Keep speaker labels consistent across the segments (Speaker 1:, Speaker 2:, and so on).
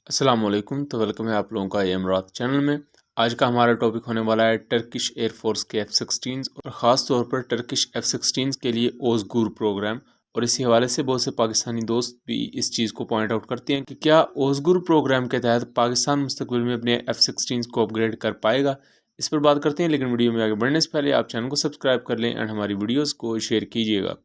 Speaker 1: अस्सलाम वालेकुम। तो वेलकम है आप लोगों का इमरात चैनल में। आज का हमारा टॉपिक होने वाला है टर्किश एयरफोर्स के F-16 और ख़ास तौर पर टर्किश F-16 के लिए ओज़गुर प्रोग्राम। और इसी हवाले से बहुत से पाकिस्तानी दोस्त भी इस चीज़ को पॉइंट आउट करते हैं कि क्या ओज़गुर प्रोग्राम के तहत पाकिस्तान मुस्तकबिल में अपने F-16 को अपग्रेड कर पाएगा। इस पर बात करते हैं, लेकिन वीडियो में आगे बढ़ने से पहले आप चैनल को सब्सक्राइब कर लें एंड हमारी वीडियोज़ को शेयर कीजिएगा।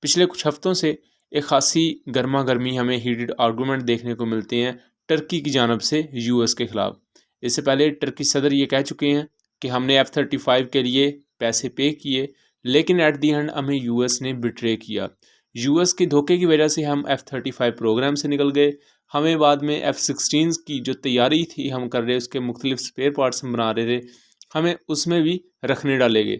Speaker 1: पिछले कुछ हफ्तों से एक खासी गर्मा गर्मी हमें हीटेड आर्गूमेंट देखने को मिलते हैं टर्की की जानब से यूएस के ख़िलाफ़। इससे पहले टर्की सदर ये कह चुके हैं कि हमने F-35 के लिए पैसे पे किए, लेकिन एट दी एंड हमें यूएस ने बिट्रे किया। यूएस के धोखे की वजह से हम F-35 प्रोग्राम से निकल गए। हमें बाद में F-16 की जो तैयारी थी हम कर रहे, उसके मुख्तलिफ स्पेयर पार्ट्स हम बना रहे थे, हमें उसमें भी रखने डाले गए।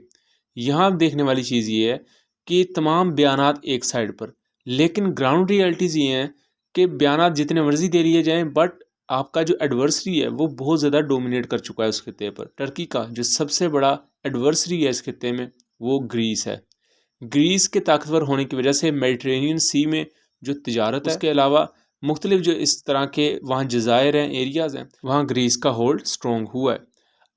Speaker 1: यहाँ देखने वाली चीज़ ये है कि तमाम बयानात एक साइड पर, लेकिन ग्राउंड रियलिटीज़ ये हैं कि बयानात जितने मर्जी दे लिए जाएं, बट आपका जो एडवर्सरी है वो बहुत ज़्यादा डोमिनेट कर चुका है उस खित्ते पर। टर्की का जो सबसे बड़ा एडवर्सरी है इस खित्ते में वो ग्रीस है। ग्रीस के ताकतवर होने की वजह से मेडिटेरेनियन सी में जो तिजारत है, उसके अलावा मुख्तलिफ जो इस तरह के वहाँ जज़ायर हैं, एरियाज़ हैं, वहाँ ग्रीस का होल्ड स्ट्रॉन्ग हुआ है।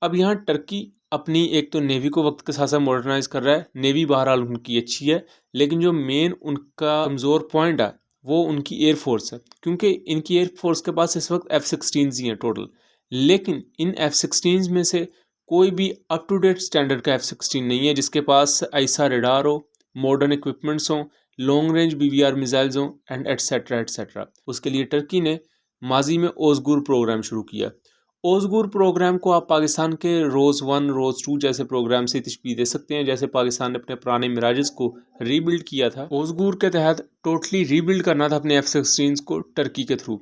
Speaker 1: अब यहाँ टर्की अपनी एक तो नेवी को वक्त के साथ साथ मॉडर्नाइज कर रहा है। नेवी बहरहाल उनकी अच्छी है, लेकिन जो मेन उनका कमज़ोर पॉइंट है वो उनकी एयरफोर्स है, क्योंकि इनकी एयरफोर्स के पास इस वक्त F-16 ही हैं टोटल। लेकिन इन F-16 में से कोई भी अप टू डेट स्टैंडर्ड का F-16 नहीं है जिसके पास ऐसा रडार हो, मॉडर्न इक्विपमेंट्स हों, लॉन्ग रेंज BVR मिसाइल्स हों एंड एटसेट्रा एटसेट्रा। उसके लिए टर्की ने माजी में ओज़गुर प्रोग्राम शुरू किया। ओज़गुर प्रोग्राम को आप पाकिस्तान के रोज़ 1 रोज़ 2 जैसे प्रोग्राम से तशबीह दे सकते हैं, जैसे पाकिस्तान ने अपने पुराने मिराजेस को रीबिल्ड किया था। ओज़गुर के तहत टोटली रीबिल्ड करना था अपने F-16 को टर्की के थ्रू।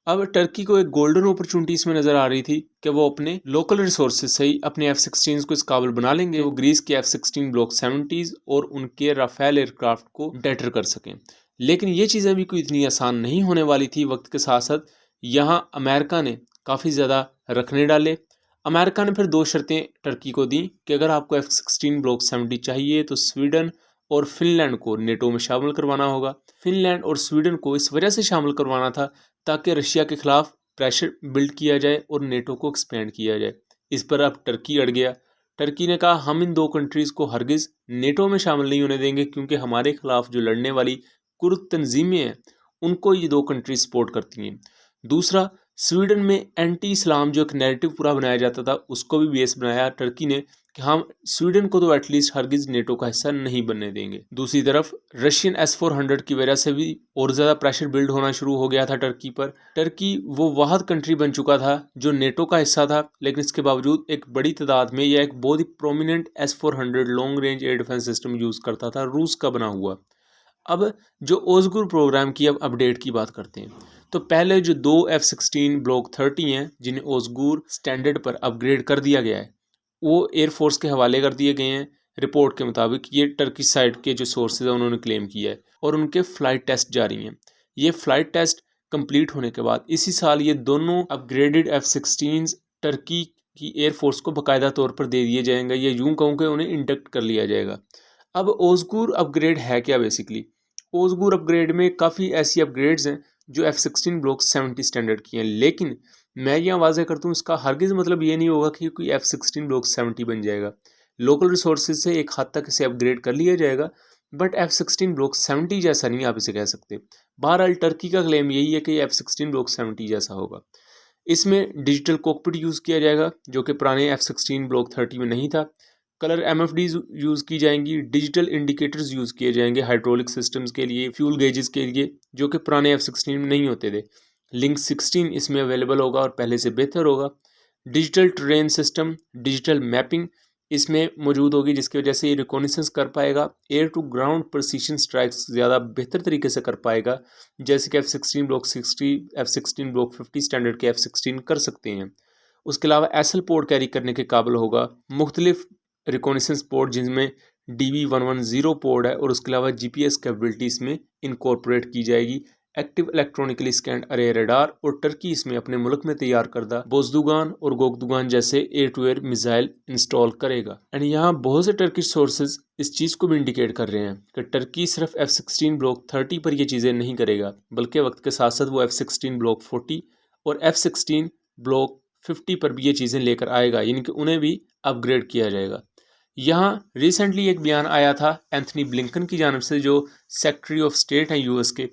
Speaker 1: अब टर्की को एक गोल्डन अपॉर्चुनिटी इसमें नज़र आ रही थी कि वो अपने लोकल रिसोर्सेज से ही अपने F-16 को इस काबिल बना लेंगे वो ग्रीस के F-16 ब्लॉक 70s और उनके राफेल एयरक्राफ्ट को डेटर कर सकें। लेकिन ये चीज़ें भी कोई इतनी आसान नहीं होने वाली थी। वक्त के साथ साथ यहाँ अमेरिका ने काफ़ी ज़्यादा रखने डाले। अमेरिका ने फिर 2 शर्तें टर्की को दी कि अगर आपको F-16 ब्लॉक 70 चाहिए तो स्वीडन और फिनलैंड को नेटो में शामिल करवाना होगा। फिनलैंड और स्वीडन को इस वजह से शामिल करवाना था ताकि रशिया के खिलाफ प्रेशर बिल्ड किया जाए और नेटो को एक्सपेंड किया जाए। इस पर अब टर्की अड़ गया। टर्की ने कहा हम इन 2 कंट्रीज़ को हरगिज़ नेटो में शामिल नहीं होने देंगे, क्योंकि हमारे खिलाफ जो लड़ने वाली कुर्द तंजीमें हैं उनको ये 2 कंट्रीज सपोर्ट करती हैं। दूसरा, स्वीडन में एंटी इस्लाम जो एक नैरेटिव पूरा बनाया जाता था उसको भी बेस बनाया टर्की ने कि हम स्वीडन को तो एटलीस्ट हरगिज नेटो का हिस्सा नहीं बनने देंगे। दूसरी तरफ रशियन S-400 की वजह से भी और ज़्यादा प्रेशर बिल्ड होना शुरू हो गया था टर्की पर। टर्की वो वाहद कंट्री बन चुका था जो नेटो का हिस्सा था, लेकिन इसके बावजूद एक बड़ी तादाद में या एक बहुत ही prominent S-400 long range air defence system use करता था, रूस का बना हुआ। अब जो ओज़गुर प्रोग्राम की अब अपडेट की बात करते हैं, तो पहले जो 2 F-16 ब्लॉक 30 हैं जिन्हें ओज़गुर स्टैंडर्ड पर अपग्रेड कर दिया गया है, वो एयरफोर्स के हवाले कर दिए गए हैं। रिपोर्ट के मुताबिक ये टर्की साइड के जो सोर्सेज हैं उन्होंने क्लेम किया है और उनके फ़्लाइट टेस्ट जारी हैं। ये फ़्लाइट टेस्ट कंप्लीट होने के बाद इसी साल ये दोनों अपग्रेडेड F-16 टर्की की एयरफोर्स को बाकायदा तौर पर दे दिए जाएंगे, या यूँ कहूँ कि उन्हें इंडक्ट कर लिया जाएगा। अब ओज़गुर अपग्रेड है क्या बेसिकली? ओज़गुर अपग्रेड में काफ़ी ऐसी अपग्रेड्स हैं जो F-16 ब्लॉक 70 स्टैंडर्ड की हैं, लेकिन मैं यहाँ वाज़ेह करता हूँ इसका हरगिज़ मतलब ये नहीं होगा कि कोई F-16 ब्लॉक 70 बन जाएगा। लोकल रिसोर्सेज से एक हद तक इसे अपग्रेड कर लिया जाएगा, बट F-16 ब्लॉक 70 जैसा नहीं आप इसे कह सकते। बहरहाल टर्की का क्लेम यही है कि F-16 ब्लॉक 70 जैसा होगा। इसमें डिजिटल कॉकपिट यूज़ किया जाएगा जो कि पुराने F-16 ब्लॉक 30 में नहीं था। कलर MFDs यूज़ की जाएंगी। डिजिटल इंडिकेटर्स यूज़ किए जाएंगे हाइड्रोलिक सिस्टम्स के लिए, फ्यूल गेजेस के लिए, जो कि पुराने F-16 में नहीं होते थे। लिंक 16 इसमें अवेलेबल होगा और पहले से बेहतर होगा। Digital train system, digital mapping इसमें मौजूद होगी, जिसकी वजह से ये रिकॉनिसेंस कर पाएगा। Air to ground precision strikes ज़्यादा बेहतर तरीके से कर पाएगा, जैसे कि F-16 block 60, F-16 block 50 standard के F-16 कर सकते हैं। उसके अलावा एसएल पोर्ट कैरी करने के काबिल होगा। मुख्तलिफ रिकॉनिसेंस पोर्ट जिनमें DV-110 पोर्ट है और उसके अलावा GPS कैपेबिलिटी इसमें इनकॉर्पोरेट की जाएगी। एक्टिव इलेक्ट्रॉनिकली स्कैंड अरे रडार और टर्की इसमें अपने मुल्क में तैयार करदा बोजदुगान और गोगदुगान जैसे air to air missile install करेगा। एंड यहाँ बहुत से टर्किश सोर्सेज इस चीज़ को भी इंडिकेट कर रहे हैं कि टर्की सिर्फ F-16 ब्लॉक 30 पर ये चीज़ें नहीं करेगा, बल्कि वक्त के साथ साथ वो F-16 ब्लॉक 40 और F-16 ब्लॉक 50 पर भी ये चीज़ें लेकर आएगा, यानी कि उन्हें भी अपग्रेड किया जाएगा। यहाँ रिसेंटली एक बयान आया था एंथनी ब्लिंकन की जानब से, जो सेक्रेटरी ऑफ स्टेट हैं यूएस के।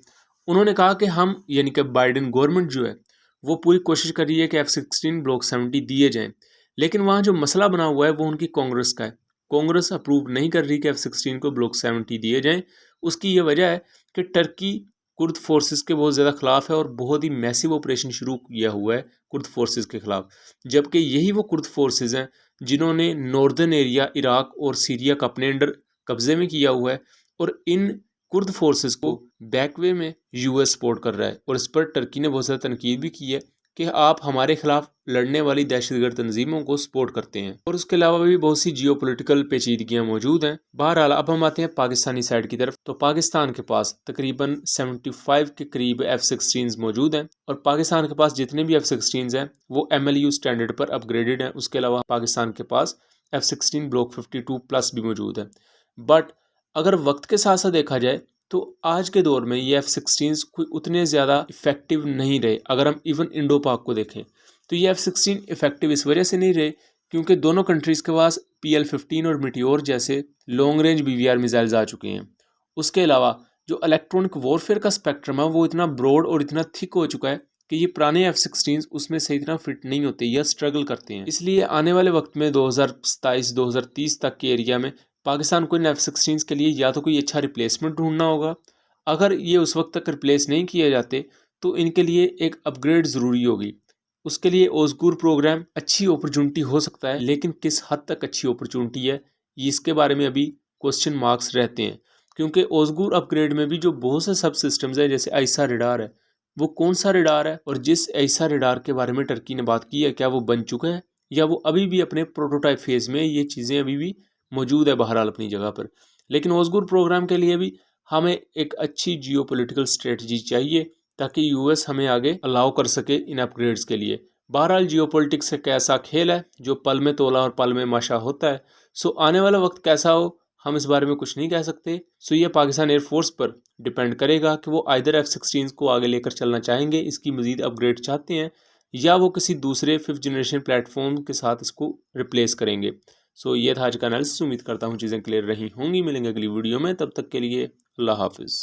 Speaker 1: उन्होंने कहा कि हम यानी कि बाइडेन गवर्नमेंट जो है वो पूरी कोशिश कर रही है कि F-16 ब्लॉक 70 दिए जाएं, लेकिन वहाँ जो मसला बना हुआ है वो उनकी कांग्रेस का है। कांग्रेस अप्रूव नहीं कर रही कि F-16 को ब्लॉक 70 दिए जाएं। उसकी ये वजह है कि टर्की कुर्द फोर्सेस के बहुत ज़्यादा खिलाफ है और बहुत ही मैसिव ऑपरेशन शुरू किया हुआ है कुर्द फोर्सेस के खिलाफ, जबकि यही वो कुर्द फोर्सेस हैं जिन्होंने नॉर्दर्न एरिया इराक और सीरिया का अपने अंडर कब्जे में किया हुआ है। और इन कुर्द फोर्सेस को बैकवे में यूएस सपोर्ट कर रहा है, और इस पर टर्की ने बहुत ज़्यादा तनकीद भी की है कि आप हमारे खिलाफ लड़ने वाली दहशतगर्द तंजीमों को सपोर्ट करते हैं। और उसके अलावा भी बहुत सी जियोपॉलिटिकल पेचीदगियां मौजूद हैं। बहरहाल अब हम आते हैं पाकिस्तानी साइड की तरफ। तो पाकिस्तान के पास तकरीबन 75 के करीब F-16 मौजूद हैं, और पाकिस्तान के पास जितने भी F-16 हैं वो MLU स्टैंडर्ड पर अपग्रेडेड हैं। उसके अलावा पाकिस्तान के पास F-16 ब्लॉक 52 प्लस भी मौजूद है। बट अगर वक्त के साथ साथ देखा जाए तो आज के दौर में ये F-16 कोई उतने ज़्यादा इफेक्टिव नहीं रहे। अगर हम इवन इंडो पाक को देखें तो ये F-16 इफेक्टिव इस वजह से नहीं रहे क्योंकि दोनों कंट्रीज़ के पास PL-15 और मिटियोर जैसे लॉन्ग रेंज BVR मिसाइल्स आ चुके हैं। उसके अलावा जो इलेक्ट्रॉनिक वॉरफेयर का स्पेक्ट्रम है वो इतना ब्रॉड और इतना थिक हो चुका है कि ये पुराने F-16 उसमें सही तरह फिट नहीं होते या स्ट्रगल करते हैं। इसलिए आने वाले वक्त में 2027-2030 तक के एरिया में पाकिस्तान को इन F-16 के लिए या तो कोई अच्छा रिप्लेसमेंट ढूंढना होगा। अगर ये उस वक्त तक रिप्लेस नहीं किए जाते तो इनके लिए एक अपग्रेड ज़रूरी होगी। उसके लिए ओसगुर प्रोग्राम अच्छी अपॉर्चुनिटी हो सकता है, लेकिन किस हद तक अच्छी अपॉर्चुनिटी है इसके बारे में अभी क्वेश्चन मार्क्स रहते हैं, क्योंकि ओसगुर अपग्रेड में भी जो बहुत से सब सिस्टम्स हैं जैसे आइसा रडार है, वो कौन सा रडार है और जिस आइसा रडार के बारे में टर्की ने बात की है क्या वो बन चुका है या वो अभी भी अपने प्रोटोटाइप फेज़ में, ये चीज़ें अभी भी मौजूद है बहरहाल अपनी जगह पर। लेकिन ओसगुर प्रोग्राम के लिए भी हमें एक अच्छी जियोपॉलिटिकल स्ट्रेटजी चाहिए ताकि यूएस हमें आगे अलाउ कर सके इन अपग्रेड्स के लिए। बहरहाल जियोपॉलिटिक्स एक ऐसा खेल है जो पल में तोला और पल में माशा होता है। सो आने वाला वक्त कैसा हो हम इस बारे में कुछ नहीं कह सकते। सो ये पाकिस्तान एयरफोर्स पर डिपेंड करेगा कि वो आइदर F-16 को आगे लेकर चलना चाहेंगे, इसकी मजीद अपग्रेड चाहते हैं, या वो किसी दूसरे 5th जनरेशन प्लेटफॉर्म के साथ इसको रिप्लेस करेंगे। सो ये था आज का एनालिसिस। उम्मीद करता हूँ चीज़ें क्लियर रही होंगी। मिलेंगे अगली वीडियो में, तब तक के लिए अल्लाह हाफिज़।